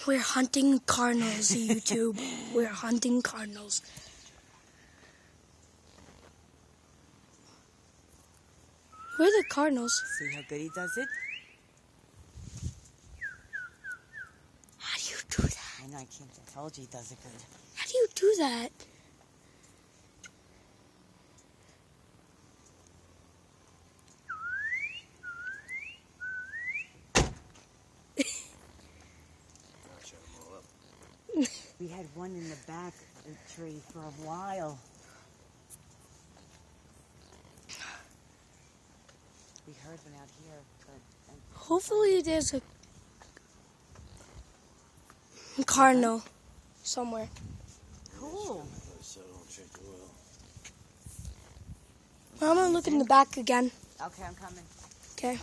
We're hunting cardinals, YouTube. We're hunting cardinals. Where are the cardinals? See how good he does it? How do you do that? I know, I can't. I told you he does it good. How do you do that? We had one in the back of the tree for a while. We heard one out here, but Hopefully there's a cardinal somewhere. cool. I'm gonna look in the back again. Okay, I'm coming. Okay.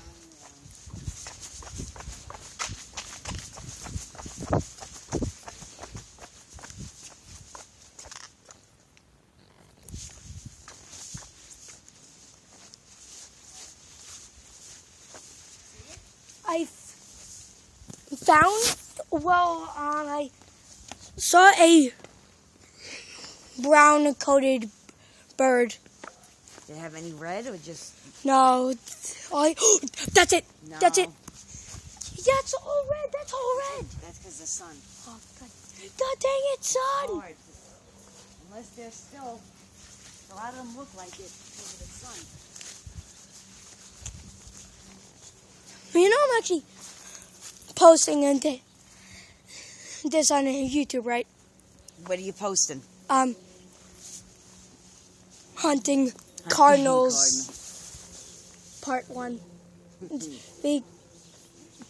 I I saw a brown coated bird. Did it have any red or just... No, that's it. No. That's it. Yeah, it's all red. That's all red. That's because the sun. Oh, God dang it, son. Hard. Unless they're still... A lot of them look like it because of the sun. You know, I'm actually posting this on YouTube, right? What are you posting? Hunting cardinals, part 1.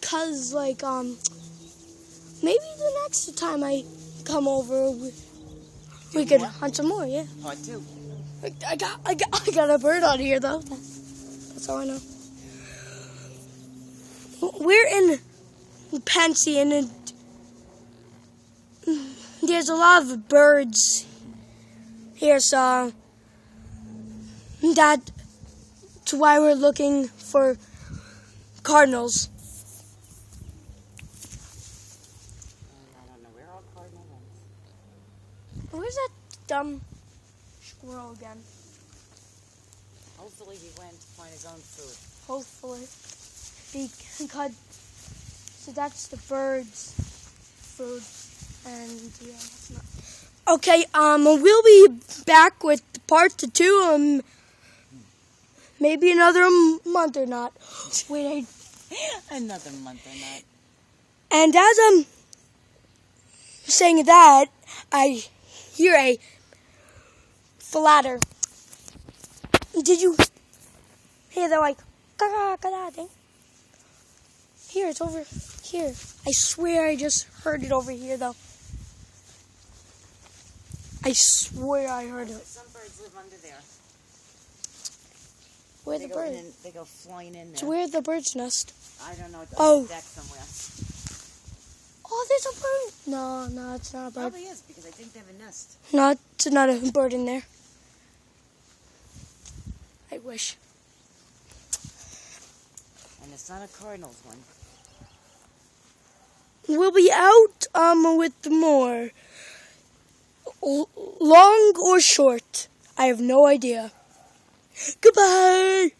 Because, like, maybe the next time I come over, we could hunt some more, yeah. Part 2. I got a bird on here, though. That's all I know. We're in Pensy, and there's a lot of birds here, so that's why we're looking for cardinals. I don't know. Where are cardinal ones? Where's that dumb squirrel again? Hopefully he went to find his own food. Hopefully. Because, so that's the bird's food. And, yeah, that's not... Okay, we'll be back with part 2, maybe another month or not. Wait, Another month or not. and as I'm saying that, I hear a flatter. Did you hear that, like, ka-da thing? Here, it's over here. I swear I just heard it over here, though. I swear I heard it. Some birds live under there. Where's the bird? They go flying in there. So where's the bird's nest? I don't know. It's Oh. on the deck somewhere. Oh, there's a bird. No, it's not a bird. Probably is because I think they have a nest. No, it's not a bird in there. I wish. And it's not a Cardinals one. We'll be out with more. Long or short, I have no idea. Goodbye!